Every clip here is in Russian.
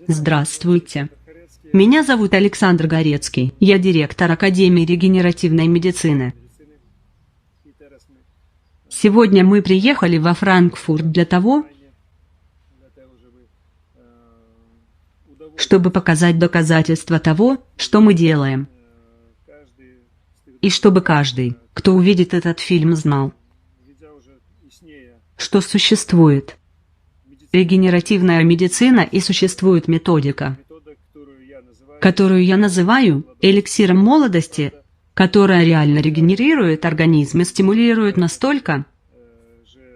Здравствуйте. Меня зовут Александр Горецкий. Я директор Академии регенеративной медицины. Сегодня мы приехали во Франкфурт для того, чтобы показать доказательства того, что мы делаем. И чтобы каждый, кто увидит этот фильм, знал, что существует регенеративная медицина и существует методика, которую я называю эликсиром молодости, которая реально регенерирует организм и стимулирует настолько,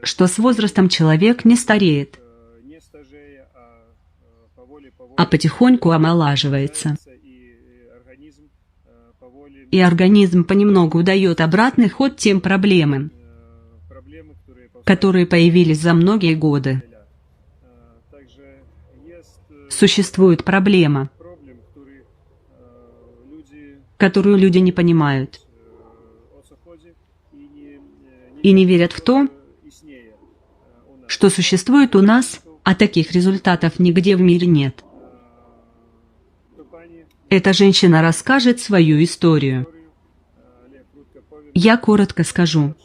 что с возрастом человек не стареет, а потихоньку омолаживается. И организм понемногу дает обратный ход тем проблемам, которые появились за многие годы. Существует проблема, которую люди не понимают и не верят в то, что существует у нас, а таких результатов нигде в мире нет. Эта женщина расскажет свою историю. Я коротко скажу,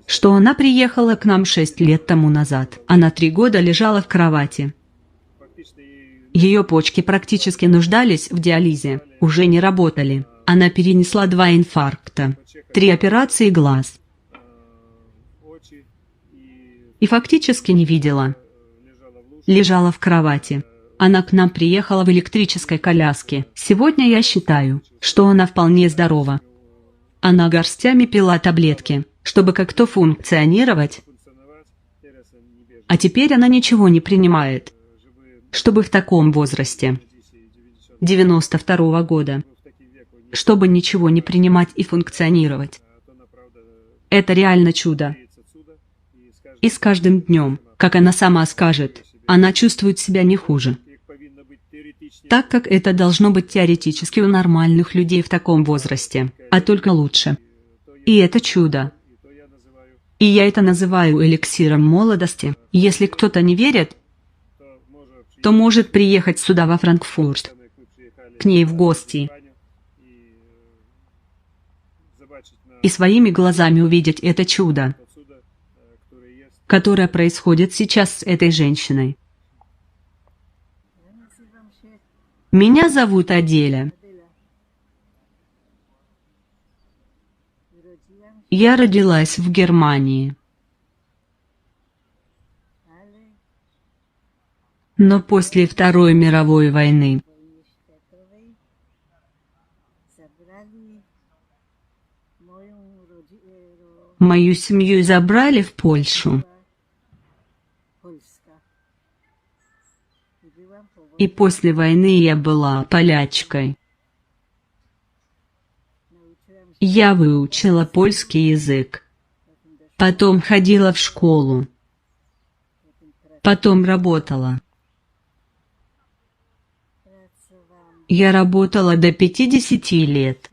что она приехала к нам 6 лет тому назад. Она 3 года лежала в кровати. Ее почки практически нуждались в диализе, уже не работали. Она перенесла 2 инфаркта, 3 операции глаз. И фактически не видела. Лежала в кровати. Она к нам приехала в электрической коляске. Сегодня я считаю, что она вполне здорова. Она горстями пила таблетки, чтобы как-то функционировать. А теперь она ничего не принимает, чтобы в таком возрасте, 92-го года, чтобы ничего не принимать и функционировать. Это реально чудо. И с каждым днем, как она сама скажет, она чувствует себя не хуже. Так как это должно быть теоретически у нормальных людей в таком возрасте, а только лучше. И это чудо. И я это называю эликсиром молодости. Если кто-то не верит, то может приехать сюда, во Франкфурт, к ней в гости, и своими глазами увидеть это чудо, которое происходит сейчас с этой женщиной. Меня зовут Аделя. Я родилась в Германии. Но после Второй мировой войны мою семью забрали в Польшу. И после войны я была полячкой. Я выучила польский язык. Потом ходила в школу. Потом работала. Я работала до 50 лет.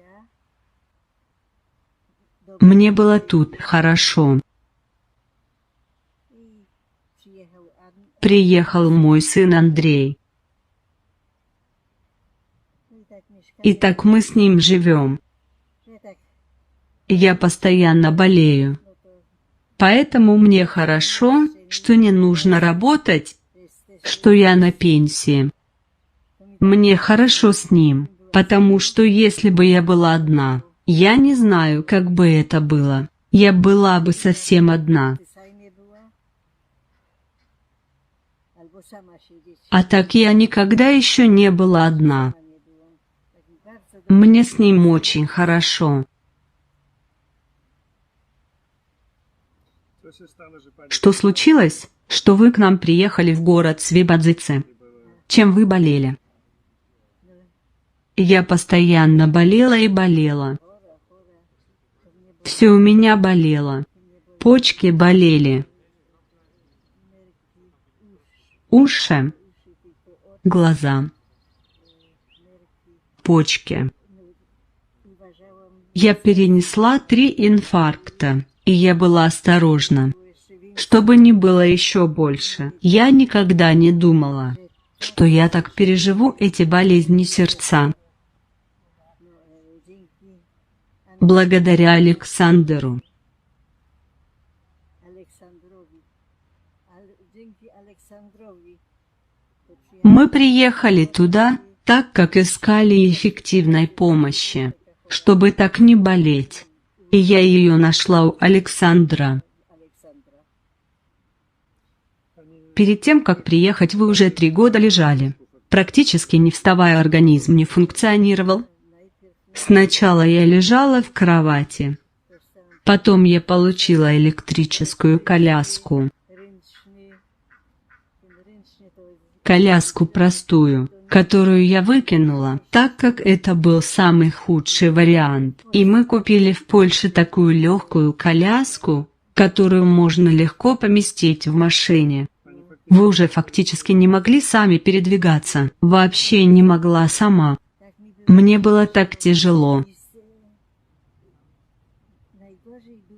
Мне было тут хорошо. Приехал мой сын Андрей. И так мы с ним живем. Я постоянно болею. Поэтому мне хорошо, что не нужно работать, что я на пенсии. Мне хорошо с ним, потому что если бы я была одна, я не знаю, как бы это было. Я была бы совсем одна. А так я никогда еще не была одна. Мне с ним очень хорошо. Что случилось, что вы к нам приехали в город Свебодзице? Чем вы болели? Я постоянно болела и болела. Все у меня болело. Почки болели. Уши, глаза, почки. Я перенесла 3 инфаркта, и я была осторожна, чтобы не было еще больше. Я никогда не думала, что я так переживу эти болезни сердца. Благодаря Александру. Мы приехали туда, так как искали эффективной помощи, чтобы так не болеть. И я ее нашла у Александра. Перед тем, как приехать, вы уже 3 года лежали. Практически не вставая, организм не функционировал. Сначала я лежала в кровати. Потом я получила электрическую коляску. Коляску простую, которую я выкинула, так как это был самый худший вариант. И мы купили в Польше такую легкую коляску, которую можно легко поместить в машине. Вы уже фактически не могли сами передвигаться. Вообще не могла сама. Мне было так тяжело.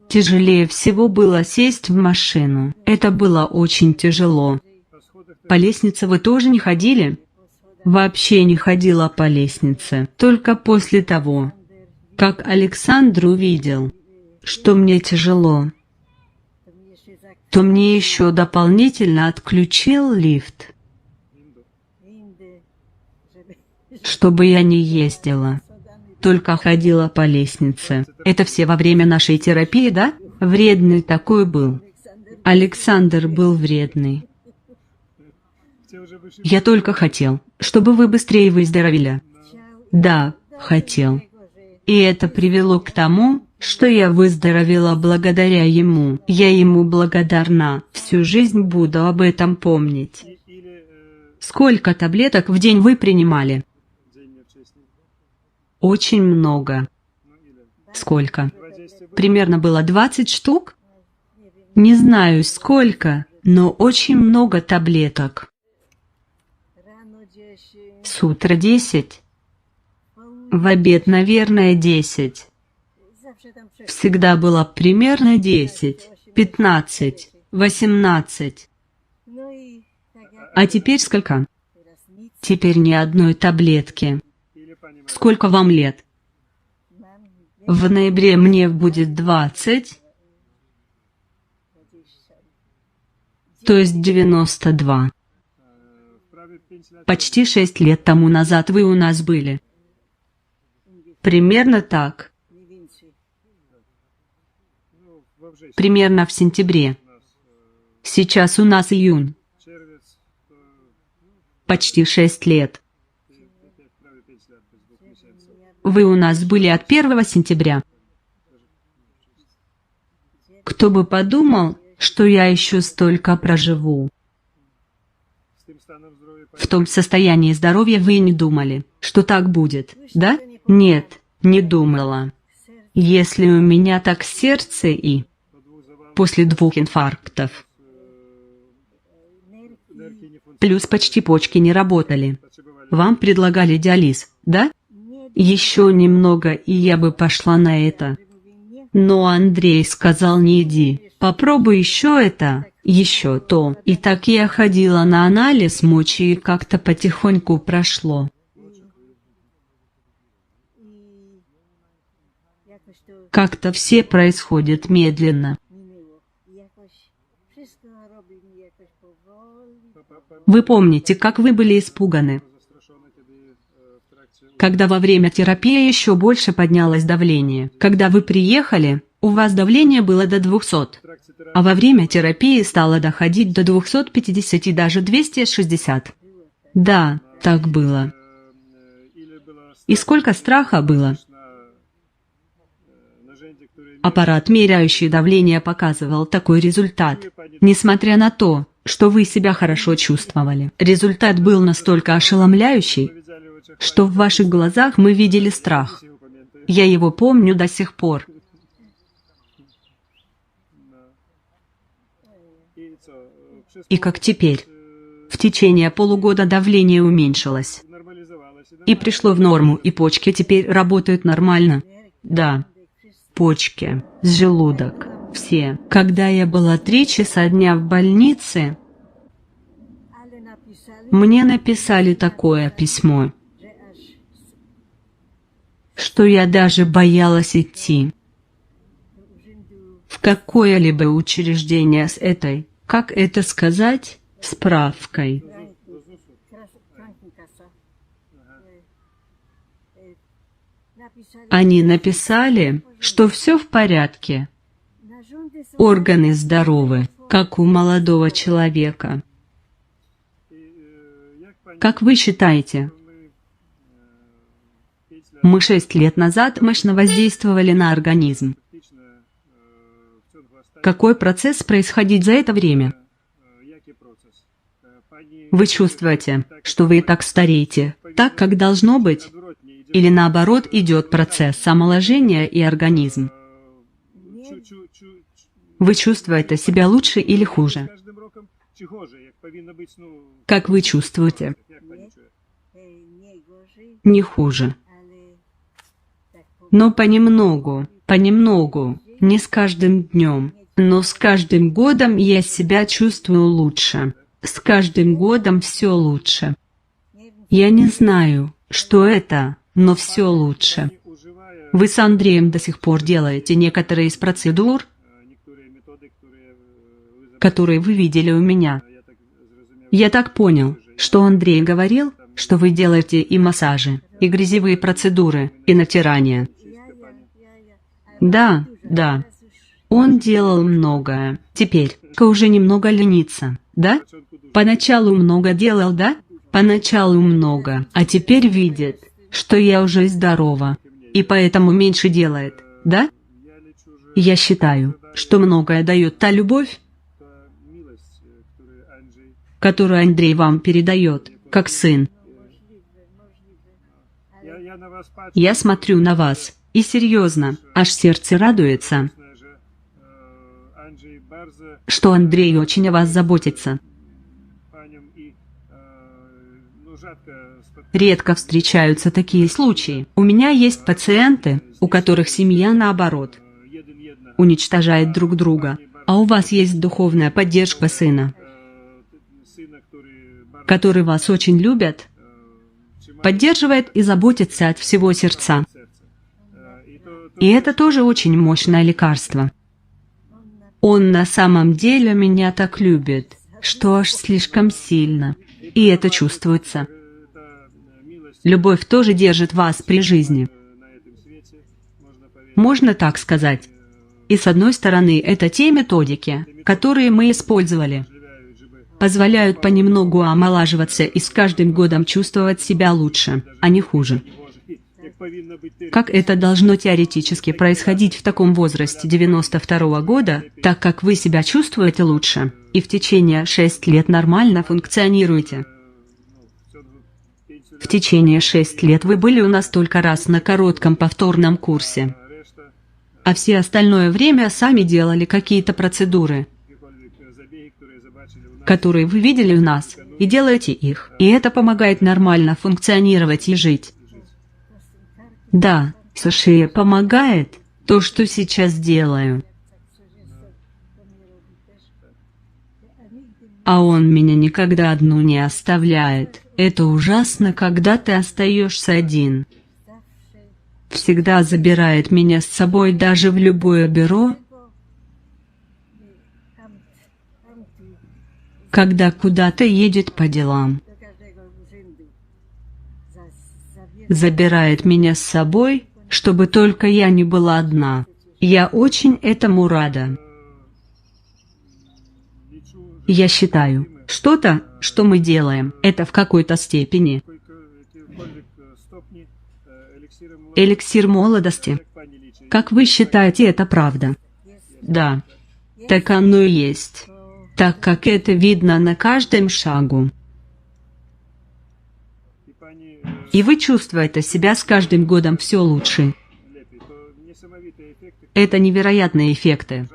Тяжелее всего было сесть в машину. Это было очень тяжело. По лестнице вы тоже не ходили? Вообще не ходила по лестнице. Только после того, как Александр увидел, что мне тяжело, то мне еще дополнительно отключил лифт, чтобы я не ездила, только ходила по лестнице. Это все во время нашей терапии, да? Вредный такой был. Александр был вредный. Я только хотел, чтобы вы быстрее выздоровели. Да, хотел. И это привело к тому, что я выздоровела благодаря ему. Я ему благодарна. Всю жизнь буду об этом помнить. Сколько таблеток в день вы принимали? Очень много. Сколько? Примерно было 20 штук? Не знаю сколько, но очень много таблеток. С утра 10. В обед, наверное, 10. Всегда было примерно 10, 15, 18. А теперь сколько? Теперь ни одной таблетки. Сколько вам лет? В ноябре мне будет 20, то есть 92. Почти 6 лет тому назад вы у нас были. Примерно так. Примерно в сентябре. Сейчас у нас июнь. Почти 6 лет. Вы у нас были от 1 сентября. Кто бы подумал, что я еще столько проживу. В том состоянии здоровья вы не думали, что так будет, да? Нет, не думала. Если у меня так сердце и... После 2 инфарктов. Плюс почти почки не работали. Вам предлагали диализ, да? Еще немного, и я бы пошла на это. Но Андрей сказал: не иди, попробуй еще это, еще то. И так я ходила на анализ мочи, и как-то потихоньку прошло. Как-то все происходит медленно. Вы помните, как вы были испуганы? Когда во время терапии еще больше поднялось давление. Когда вы приехали, у вас давление было до 200, а во время терапии стало доходить до 250 и даже 260. Да, так было. И сколько страха было? Аппарат, меряющий давление, показывал такой результат. Несмотря на то, что вы себя хорошо чувствовали, результат был настолько ошеломляющий, что в ваших глазах мы видели страх. Я его помню до сих пор. И как теперь? В течение полугода давление уменьшилось. И пришло в норму, и почки теперь работают нормально. Да. Почки, желудок, все. Когда я была 3 часа дня в больнице, Мне написали такое письмо, что я даже боялась идти в какое-либо учреждение с этой, как это сказать, справкой. Они написали, что все в порядке, органы здоровы, как у молодого человека. Как вы считаете, мы 6 лет назад мощно воздействовали на организм? Какой процесс происходит за это время? Вы чувствуете, что вы и так стареете, так, как должно быть? Или наоборот идет процесс омоложения и организм? Вы чувствуете себя лучше или хуже? Как вы чувствуете? Не хуже. Но понемногу, не с каждым днем, но с каждым годом я себя чувствую лучше. С каждым годом все лучше. Я не знаю, что это, но все лучше. Вы с Андреем до сих пор делаете некоторые из процедур, которые вы видели у меня. Я так понял, что Андрей говорил, что вы делаете и массажи, и грязевые процедуры, и натирание. Да. Он делал многое. Теперь уже немного ленится, да? Поначалу много делал, да? Поначалу много, а теперь видит, что я уже здорова, и поэтому меньше делает, да? Я считаю, что многое дает та любовь, которую Андрей вам передает, как сын. Я смотрю на вас, и серьезно, аж сердце радуется, что Андрей очень о вас заботится. Редко встречаются такие случаи. У меня есть пациенты, у которых семья, наоборот, уничтожает друг друга, а у вас есть духовная поддержка сына, который вас очень любит, поддерживает и заботится от всего сердца. И это тоже очень мощное лекарство. Он на самом деле меня так любит, что аж слишком сильно, и это чувствуется. Любовь тоже держит вас при жизни. Можно так сказать. И с одной стороны, это те методики, которые мы использовали, позволяют понемногу омолаживаться и с каждым годом чувствовать себя лучше, а не хуже. Как это должно теоретически происходить в таком возрасте 92-го года, так как вы себя чувствуете лучше и в течение 6 лет нормально функционируете? В течение 6 лет вы были у нас только раз на коротком повторном курсе, а все остальное время сами делали какие-то процедуры, которые вы видели у нас, и делаете их. И это помогает нормально функционировать и жить. Да, Саше помогает то, что сейчас делаю. А он меня никогда одну не оставляет. Это ужасно, когда ты остаешься один. Всегда забирает меня с собой даже в любое бюро, когда куда-то едет по делам. Забирает меня с собой, чтобы только я не была одна. Я очень этому рада. Я считаю, что-то, что мы делаем, это в какой-то степени эликсир молодости. Как вы считаете, это правда? Да, так оно и есть, так как это видно на каждом шагу. И вы чувствуете себя с каждым годом все лучше. Это невероятные эффекты,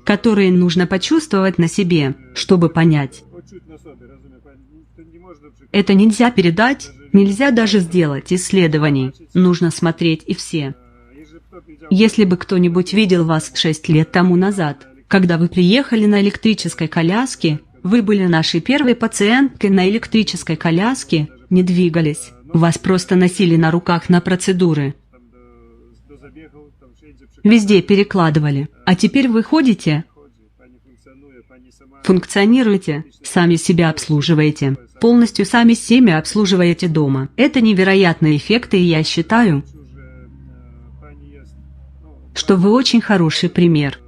которые нужно почувствовать на себе, чтобы понять. Это нельзя передать, нельзя даже сделать исследований, нужно смотреть и все. Если бы кто-нибудь видел вас 6 лет тому назад, когда вы приехали на электрической коляске, Вы были нашей первой пациенткой на электрической коляске, не двигались. Вас просто носили на руках на процедуры. Везде перекладывали. А теперь вы ходите, функционируете, сами себя обслуживаете, полностью сами себя обслуживаете дома. Это невероятные эффекты, и я считаю, что вы очень хороший пример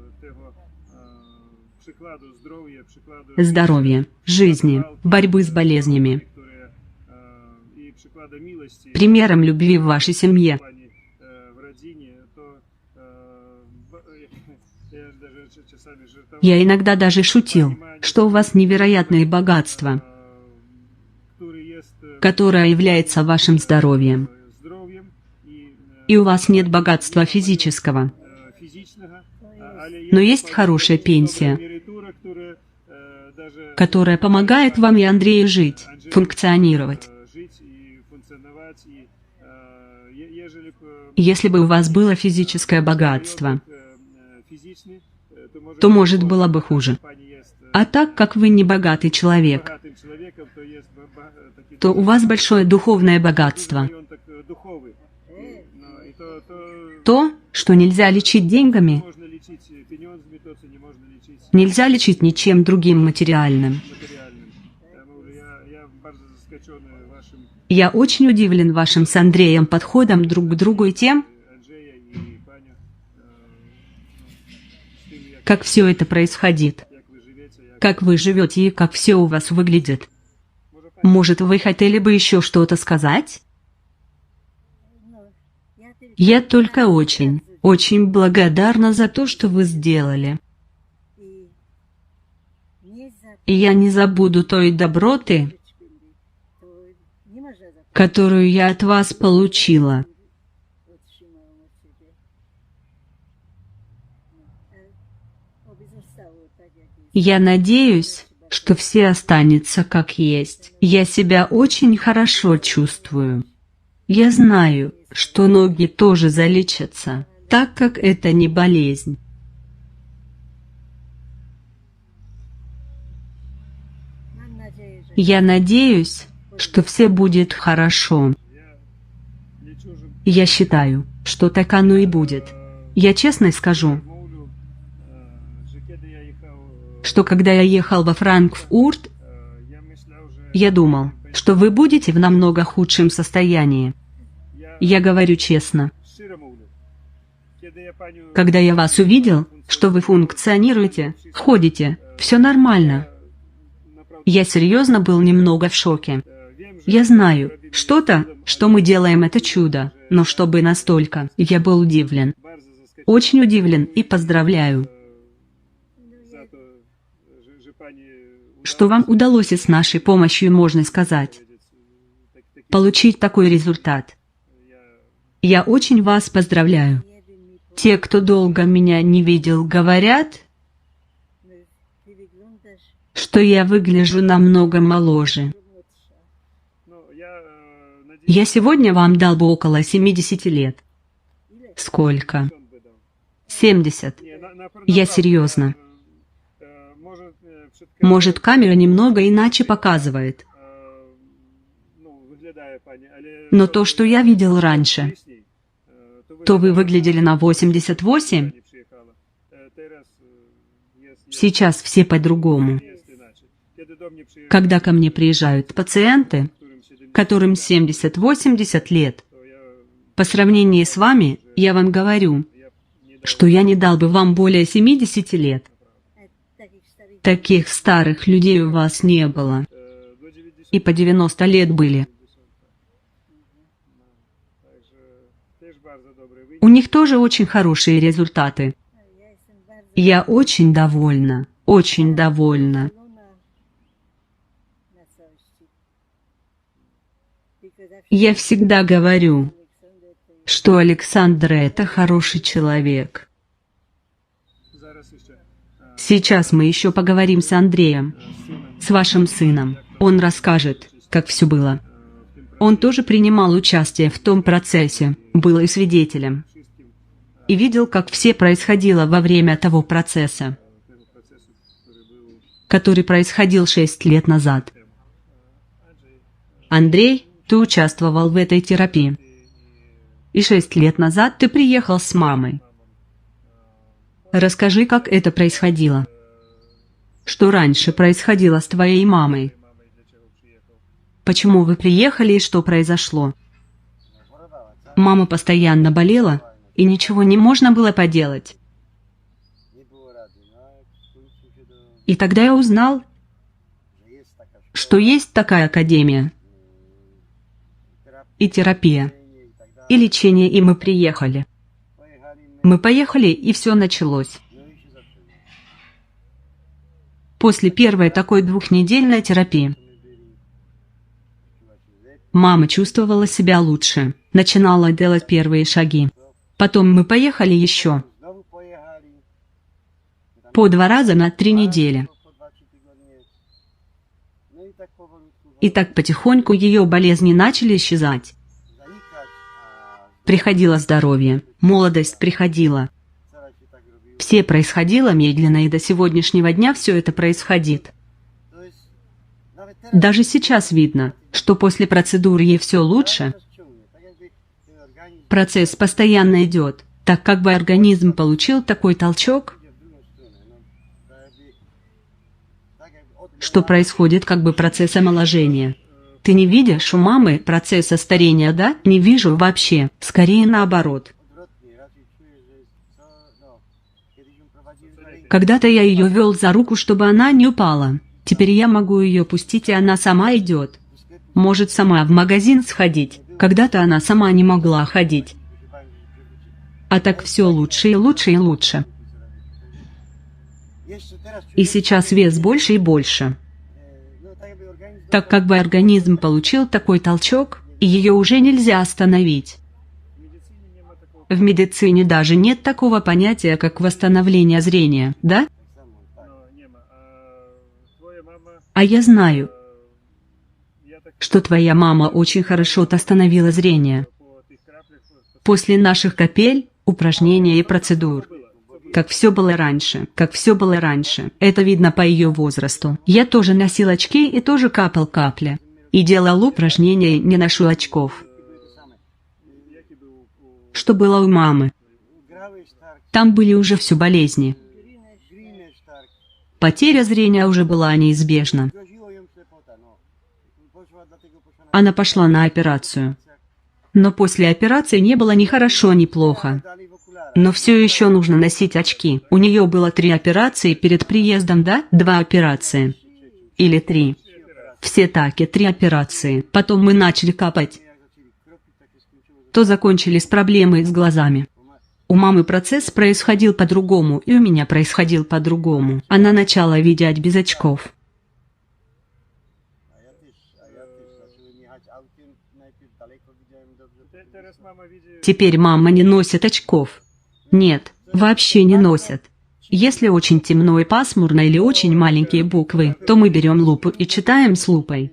здоровья, жизни, борьбы с болезнями, примером любви в вашей семье. Я иногда даже шутил, что у вас невероятное богатство, которое является вашим здоровьем. И у вас нет богатства физического. Но есть хорошая пенсия, которая помогает вам и Андрею жить, функционировать. Если бы у вас было физическое богатство, то, может, было бы хуже. А так как вы не богатый человек, то у вас большое духовное богатство. То, что нельзя лечить деньгами, нельзя лечить ничем другим материальным. Я очень удивлен вашим с Андреем подходом друг к другу и тем, как все это происходит, как вы живете и как все у вас выглядит. Может, вы хотели бы еще что-то сказать? Я только очень, очень благодарна за то, что вы сделали. И я не забуду той доброты, которую я от вас получила. Я надеюсь, что все останется как есть. Я себя очень хорошо чувствую. Я знаю, что ноги тоже залечатся, так как это не болезнь. Я надеюсь, что все будет хорошо. Я считаю, что так оно и будет. Я честно скажу, что когда я ехал во Франкфурт, я думал, что вы будете в намного худшем состоянии. Я говорю честно. Когда я вас увидел, что вы функционируете, ходите, все нормально. Я серьезно был немного в шоке. Я знаю, что-то, что мы делаем, это чудо, но чтобы настолько, я был удивлен. Очень удивлен и поздравляю, что вам удалось и с нашей помощью, можно сказать, получить такой результат. Я очень вас поздравляю. Те, кто долго меня не видел, говорят, что я выгляжу намного моложе. Я сегодня вам дал бы около 70 лет. Сколько? 70. Я серьезно. Может, камера немного иначе показывает. Но то, что я видел раньше, то вы выглядели на 88. Сейчас все по-другому. Когда ко мне приезжают пациенты, которым 70-80 лет, по сравнению с вами, я вам говорю, что я не дал бы вам более 70 лет. Таких старых людей у вас не было. И по 90 лет были. У них тоже очень хорошие результаты. Я очень довольна, очень довольна. Я всегда говорю, что Александр – это хороший человек. Сейчас мы еще поговорим с Андреем, с вашим сыном. Он расскажет, как все было. Он тоже принимал участие в том процессе, был и свидетелем. И видел, как все происходило во время того процесса. который происходил 6 лет назад. Андрей, ты участвовал в этой терапии. И 6 лет назад ты приехал с мамой. Расскажи, как это происходило. Что раньше происходило с твоей мамой? Почему вы приехали и что произошло? Мама постоянно болела, и ничего не можно было поделать. И тогда я узнал, что есть такая академия и терапия, и лечение, и мы приехали. Мы поехали, и все началось. После первой такой 2-недельной терапии мама чувствовала себя лучше, начинала делать первые шаги. Потом мы поехали еще по 2 раза на 3 недели. И так потихоньку ее болезни начали исчезать. Приходило здоровье, молодость приходила. Все происходило медленно, и до сегодняшнего дня все это происходит. Даже сейчас видно, что после процедуры ей все лучше. Процесс постоянно идет, так как бы организм получил такой толчок, что происходит как бы процесс омоложения. Ты не видишь у мамы процесса старения, да? Не вижу вообще, скорее наоборот. Когда-то я ее вел за руку, чтобы она не упала. Теперь я могу ее пустить, и она сама идет. Может сама в магазин сходить. Когда-то она сама не могла ходить. А так все лучше и лучше и лучше. И сейчас вес больше и больше. Так как бы организм получил такой толчок, и ее уже нельзя остановить. В медицине даже нет такого понятия, как восстановление зрения, да? А я знаю, что твоя мама очень хорошо восстановила зрение. После наших капель, упражнений и процедур. Как все было раньше, как все было раньше. Это видно по ее возрасту. Я тоже носил очки и тоже капал капли. И делал упражнения, не ношу очков. Что было у мамы? Там были уже все болезни. Потеря зрения уже была неизбежна. Она пошла на операцию. Но после операции не было ни хорошо, ни плохо. Но все еще нужно носить очки. У нее было 3 операции перед приездом, да? 2 операции. Или 3. Все таки 3 операции. Потом мы начали капать. То закончились проблемы с глазами. У мамы процесс происходил по-другому, и у меня происходил по-другому. Она начала видеть без очков. Теперь мама не носит очков. Нет, вообще не носят. Если очень темно и пасмурно или очень маленькие буквы, то мы берем лупу и читаем с лупой.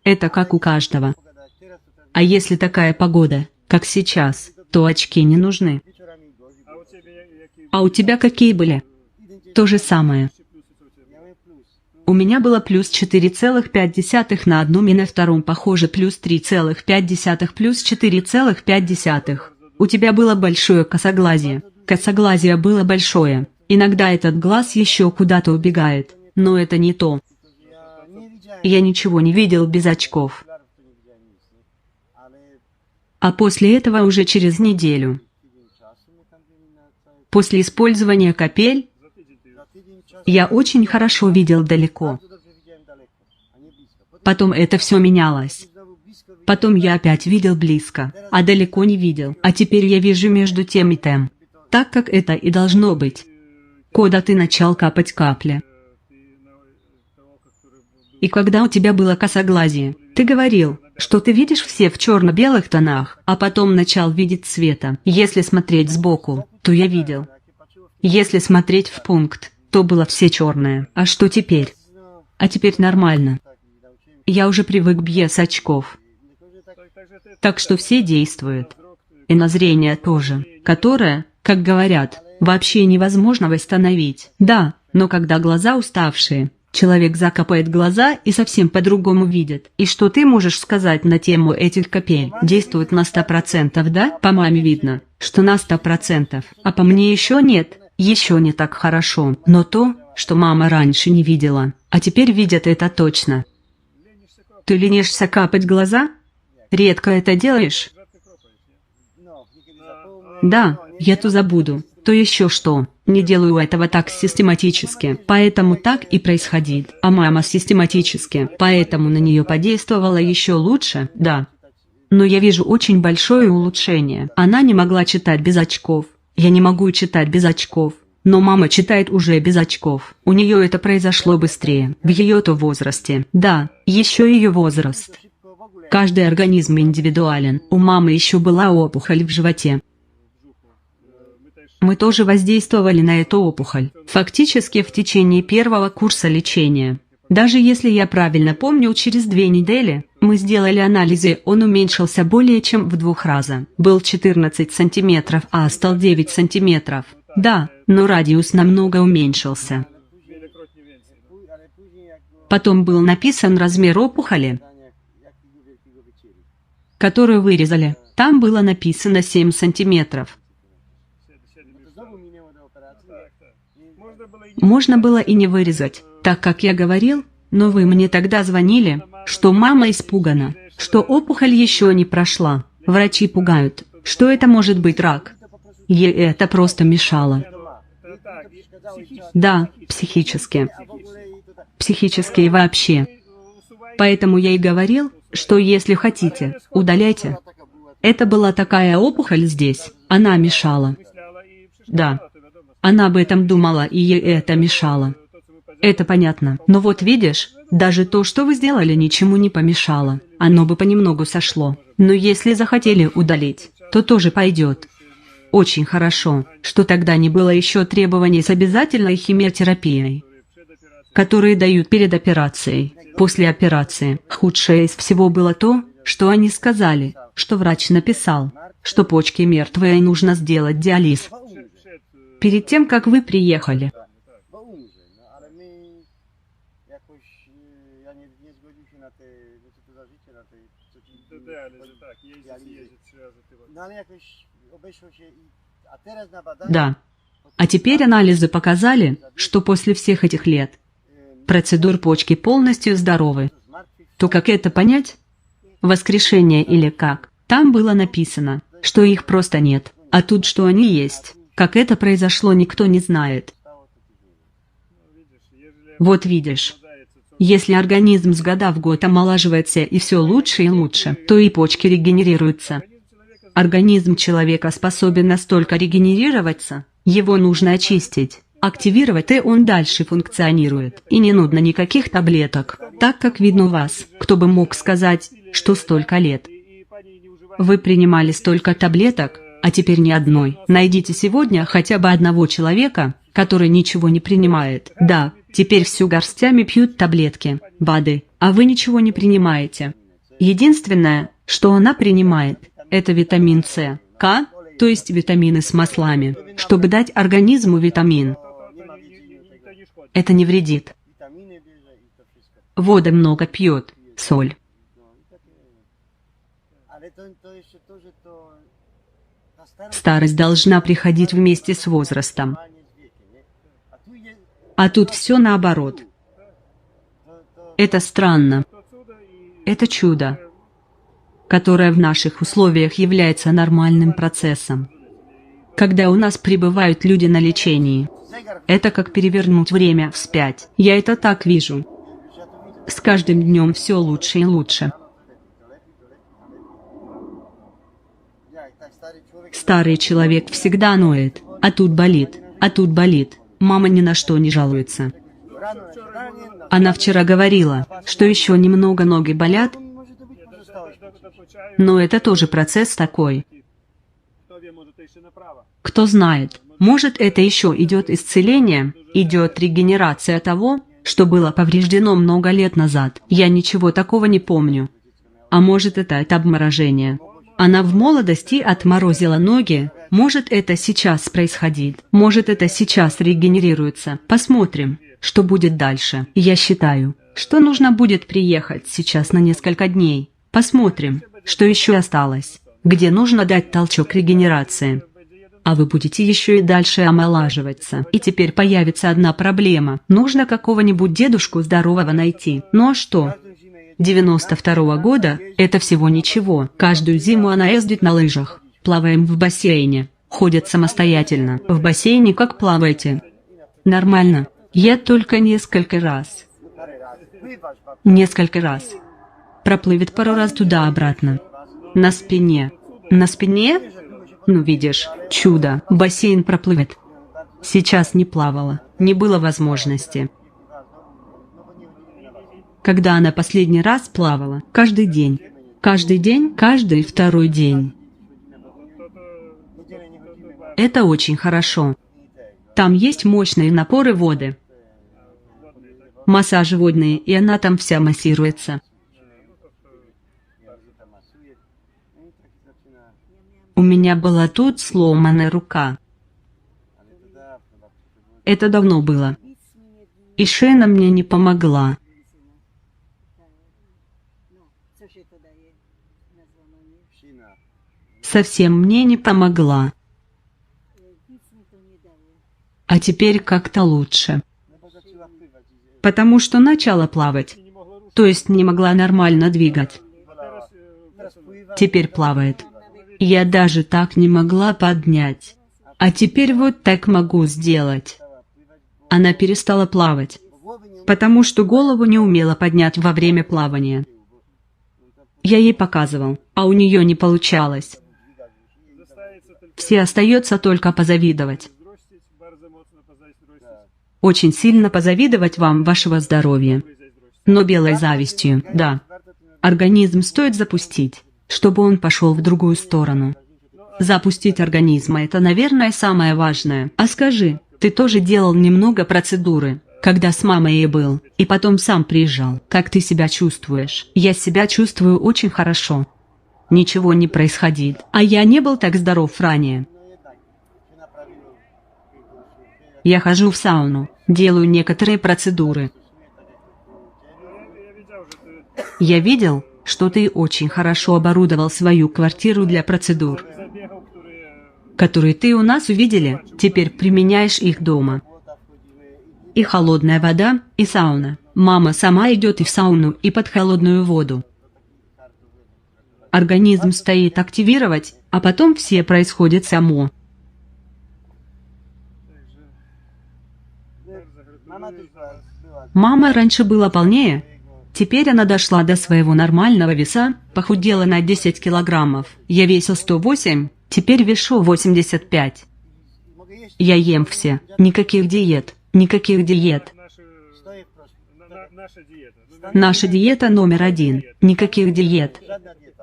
Это как у каждого. А если такая погода, как сейчас, то очки не нужны. А у тебя какие были? То же самое. У меня было плюс 4,5 на одном, и на втором, похоже, плюс 3,5 плюс 4,5. У тебя было большое косоглазие. Косоглазие было большое. Иногда этот глаз еще куда-то убегает, но это не то. Я ничего не видел без очков. А после этого уже через неделю, после использования капель, я очень хорошо видел далеко. Потом это все менялось. Потом я опять видел близко, а далеко не видел. А теперь я вижу между тем и тем. Так как это и должно быть. Когда ты начал капать капли. И когда у тебя было косоглазие, ты говорил, что ты видишь все в черно-белых тонах, а потом начал видеть цвета. Если смотреть сбоку, то я видел. Если смотреть в пункт, то было все черное. А что теперь? А теперь нормально. Я уже привык без очков. Так что все действуют. И на зрение тоже, которое, как говорят, вообще невозможно восстановить. Да, Но когда глаза уставшие, человек закапает глаза и совсем по-другому видит. И что ты можешь сказать на тему этих капель? Действует на 100%, да? По маме видно, что на 100%, а по мне еще нет. Еще не так хорошо. Но то, что мама раньше не видела, а теперь видят это точно. Ты ленишься капать глаза? Редко это делаешь? Да, я то забуду, то еще что. Не делаю этого так систематически, поэтому так и происходит. А мама систематически, поэтому на нее подействовала еще лучше, да. Но я вижу очень большое улучшение. Она не могла читать без очков. Я не могу читать без очков. Но мама читает уже без очков. У нее это произошло быстрее, в ее-то возрасте. Да, еще ее возраст. Каждый организм индивидуален. У мамы еще была опухоль в животе. Мы тоже воздействовали на эту опухоль, фактически в течение первого курса лечения. Даже если я правильно помню, через 2 недели мы сделали анализы, он уменьшился более чем в 2 раза. Был 14 сантиметров, а стал 9 сантиметров. Да, но радиус намного уменьшился. Потом был написан размер опухоли, которую вырезали. Там было написано 7 сантиметров. Можно было и не вырезать, так как я говорил, но вы мне тогда звонили, что мама испугана, что опухоль еще не прошла. Врачи пугают, что это может быть рак. Ей это просто мешало. Да, психически. Психически и вообще. Поэтому я и говорил, что если хотите, удаляйте. Это была такая опухоль здесь, она мешала. Да. Она об этом думала, и ей это мешало. Это понятно. Но вот видишь, даже то, что вы сделали, ничему не помешало. Оно бы понемногу сошло. Но если захотели удалить, то тоже пойдет. Очень хорошо, что тогда не было еще требований с обязательной химиотерапией, которые дают перед операцией, после операции. Худшее из всего было то, что они сказали, что врач написал, что почки мертвые и нужно сделать диализ. Перед тем, как вы приехали. Да. А теперь анализы показали, что после всех этих лет процедур почки полностью здоровы. То как это понять? Воскрешение или как? Там было написано, что их просто нет, а тут что они есть. Как это произошло, никто не знает. Вот видишь, если организм с года в год омолаживается и все лучше и лучше, то и почки регенерируются. Организм человека способен настолько регенерироваться, его нужно очистить, активировать, и он дальше функционирует. И не нужно никаких таблеток, так как видно у вас. Кто бы мог сказать, что столько лет вы принимали столько таблеток, а теперь ни одной. Найдите сегодня хотя бы одного человека, который ничего не принимает. Да, теперь всю горстями пьют таблетки, БАДы, а вы ничего не принимаете. Единственное, что она принимает, это витамин С, К, то есть витамины с маслами, чтобы дать организму витамин. Это не вредит. Воды много пьет, соль. Старость должна приходить вместе с возрастом. А тут все наоборот. Это странно. Это чудо, которое в наших условиях является нормальным процессом. Когда у нас пребывают люди на лечении, это как перевернуть время вспять. Я это так вижу. С каждым днем все лучше и лучше. Старый человек всегда ноет, а тут болит, а тут болит. Мама ни на что не жалуется. Она вчера говорила, что еще немного ноги болят, но это тоже процесс такой. Кто знает, может, это еще идет исцеление, идет регенерация того, что было повреждено много лет назад. Я ничего такого не помню. А может, это обморожение. Она в молодости отморозила ноги, Может, это сейчас происходит, может, это сейчас регенерируется. Посмотрим, что будет дальше. Я считаю, что нужно будет приехать сейчас на несколько дней. Посмотрим, что еще осталось, где нужно дать толчок регенерации. А вы будете еще и дальше омолаживаться. И теперь появится одна проблема. Нужно какого-нибудь дедушку здорового найти. Ну а что? 92-го года – это всего ничего. Каждую зиму она ездит на лыжах. Плаваем в бассейне. Ходят самостоятельно. В бассейне как плаваете? Нормально. Я только несколько раз. Несколько раз. Проплывет пару раз туда-обратно. На спине. На спине? Ну видишь, чудо. Бассейн проплывет. Сейчас не плавала. Не было возможности. Когда она последний раз плавала? Каждый день. Каждый день? Каждый второй день. Это очень хорошо. Там есть мощные напоры воды. Массажи водные, и она там вся массируется. У меня была тут сломанная рука. Это давно было. И шина мне не помогла. Совсем мне не помогла. А теперь как-то лучше. Потому что начала плавать. То есть не могла нормально двигать. Теперь плавает. Я даже так не могла поднять. А теперь вот так могу сделать. Она перестала плавать. Потому что голову не умела поднять во время плавания. Я ей показывал, а у нее не получалось. Все остается только позавидовать. Очень сильно позавидовать вам вашего здоровья. Но белой завистью, да. Организм стоит запустить, чтобы он пошел в другую сторону. Запустить организм – это, наверное, самое важное. А скажи, ты тоже делал немного процедуры, когда с мамой и был, и потом сам приезжал. Как ты себя чувствуешь? Я себя чувствую очень хорошо. Ничего не происходит. А я не был так здоров ранее. Я хожу в сауну, делаю некоторые процедуры. Я видел, что ты очень хорошо оборудовал свою квартиру для процедур, которые ты у нас увидели, теперь применяешь их дома. И холодная вода, и сауна. Мама сама идет и в сауну, и под холодную воду. Организм стоит активировать, а потом все происходит само. Мама раньше была полнее. Теперь она дошла до своего нормального веса, похудела на 10 килограммов. Я весил 108, теперь вешу 85. Я ем все. Никаких диет. Никаких диет. Наша диета номер 1. Никаких диет.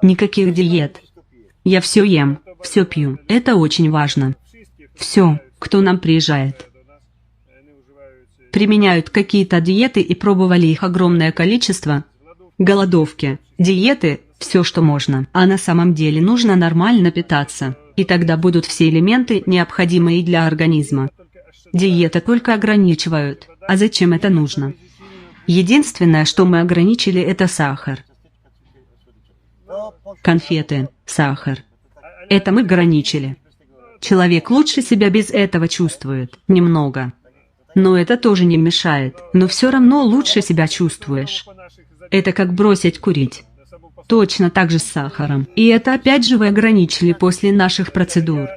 Никаких диет. Я все ем, все пью. Это очень важно. Все, кто нам приезжает, применяют какие-то диеты и пробовали их огромное количество. Голодовки, диеты, все, что можно. А на самом деле нужно нормально питаться. И тогда будут все элементы, необходимые для организма. Диеты только ограничивают. А зачем это нужно? Единственное, что мы ограничили, это сахар. Конфеты, сахар. Это мы ограничили. Человек лучше себя без этого чувствует. Немного. Но это тоже не мешает. Но все равно лучше себя чувствуешь. Это как бросить курить. Точно так же с сахаром. И это опять же вы ограничили после наших процедур.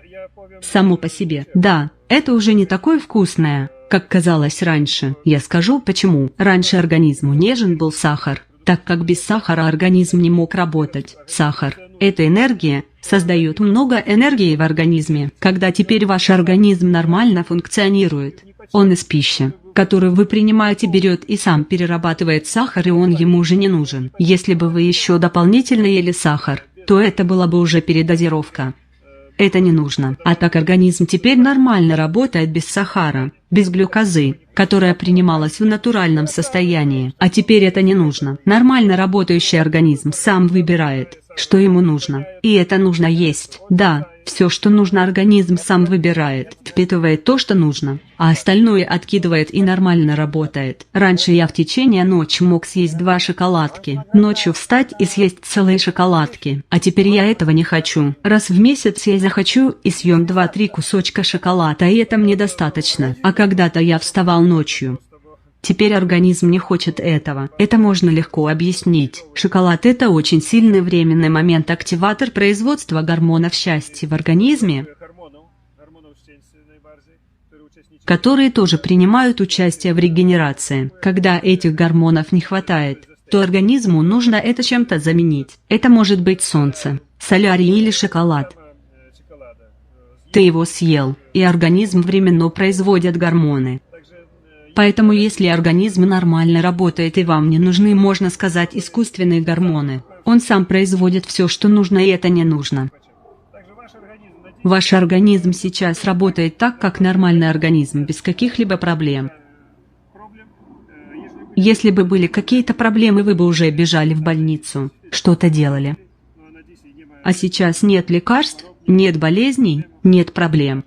Само по себе. Да, это уже не такое вкусное, как казалось раньше. Я скажу почему. Раньше организму нежен был сахар, так как без сахара организм не мог работать. Сахар – это энергия, создает много энергии в организме. Когда теперь ваш организм нормально функционирует, он из пищи, которую вы принимаете, берет и сам перерабатывает сахар, и он ему уже не нужен. Если бы вы еще дополнительно ели сахар, то это была бы уже передозировка. Это не нужно. А так организм теперь нормально работает без сахара, без глюкозы, которая принималась в натуральном состоянии. А теперь это не нужно. Нормально работающий организм сам выбирает, что ему нужно. И это нужно есть. Да, Все, что нужно, организм сам выбирает, впитывает то, что нужно, а остальное откидывает и нормально работает. Раньше я в течение ночи мог съесть 2 шоколадки, ночью встать и съесть целые шоколадки, а теперь я этого не хочу. Раз в месяц я захочу и съем 2-3 кусочка шоколада, и это мне достаточно. А когда-то я вставал ночью. Теперь организм не хочет этого. Это можно легко объяснить. Шоколад – это очень сильный временный момент, активатор производства гормонов счастья в организме, которые тоже принимают участие в регенерации. Когда этих гормонов не хватает, то организму нужно это чем-то заменить. Это может быть солнце, солярий или шоколад. Ты его съел, и организм временно производит гормоны. Поэтому если организм нормально работает и вам не нужны, можно сказать, искусственные гормоны, он сам производит все, что нужно, и это не нужно. Ваш организм сейчас работает так, как нормальный организм, без каких-либо проблем. Если бы были какие-то проблемы, вы бы уже бежали в больницу, что-то делали. А сейчас нет лекарств, нет болезней, нет проблем.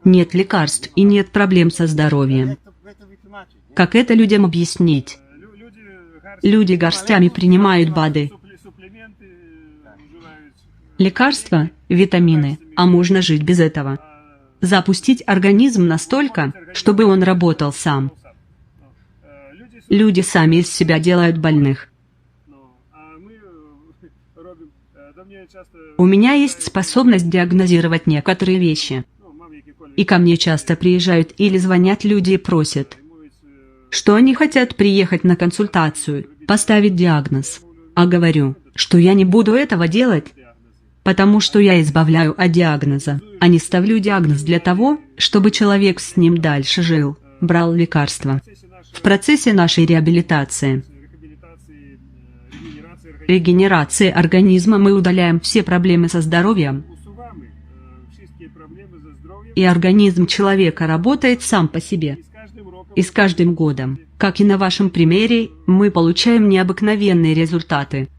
Нет лекарств и нет проблем со здоровьем. Как это людям объяснить? Люди горстями принимают БАДы, лекарства, витамины, а можно жить без этого. Запустить организм настолько, чтобы он работал сам. Люди сами из себя делают больных. У меня есть способность диагнозировать некоторые вещи. И ко мне часто приезжают или звонят люди и просят, что они хотят приехать на консультацию, поставить диагноз. А говорю, что я не буду этого делать, потому что я избавляю от диагноза, а не ставлю диагноз для того, чтобы человек с ним дальше жил, брал лекарства. В процессе нашей реабилитации, регенерации организма мы удаляем все проблемы со здоровьем, и организм человека работает сам по себе. И с каждым годом, как и на вашем примере, мы получаем необыкновенные результаты.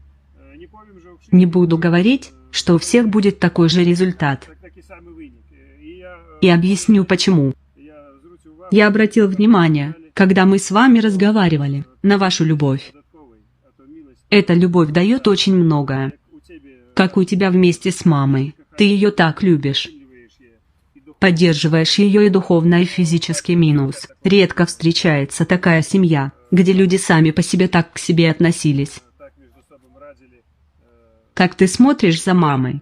Не буду говорить, что у всех будет такой же результат. И объясню почему. Я обратил внимание, когда мы с вами разговаривали, на вашу любовь. Эта любовь дает очень многое. Как у тебя вместе с мамой. Ты ее так любишь. Поддерживаешь ее и духовно, и физически минус. Редко встречается такая семья, где люди сами по себе так к себе относились. Как ты смотришь за мамой.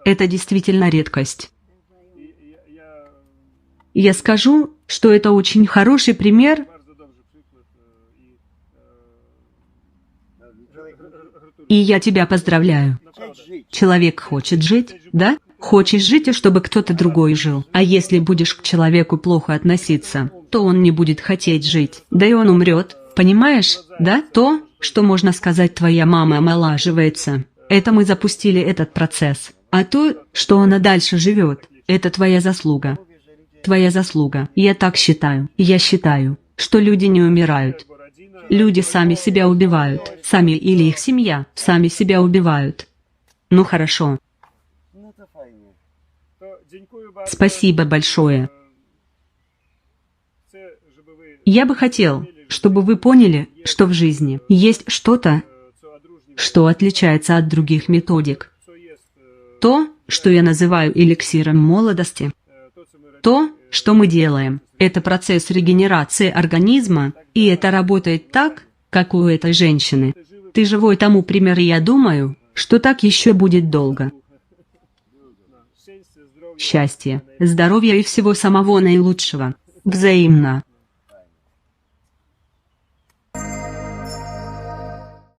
Это действительно редкость. Я скажу, что это очень хороший пример, и я тебя поздравляю. Человек хочет жить, да? Хочешь жить, и чтобы кто-то другой жил. А если будешь к человеку плохо относиться, то он не будет хотеть жить. Да и он умрет. Понимаешь, да? То, что можно сказать, твоя мама омолаживается. Это мы запустили этот процесс. А то, что она дальше живет, это твоя заслуга. Твоя заслуга. Я так считаю. Я считаю, что люди не умирают. Люди сами себя убивают. Сами или их семья сами себя убивают. Ну хорошо. Спасибо большое. Я бы хотел, чтобы вы поняли, что в жизни есть что-то, что отличается от других методик. То, что я называю эликсиром молодости, то, что мы делаем, это процесс регенерации организма, и это работает так, как у этой женщины. Ты живой тому пример, и я думаю, что так еще будет долго. Счастья, здоровья и всего самого наилучшего. Взаимно.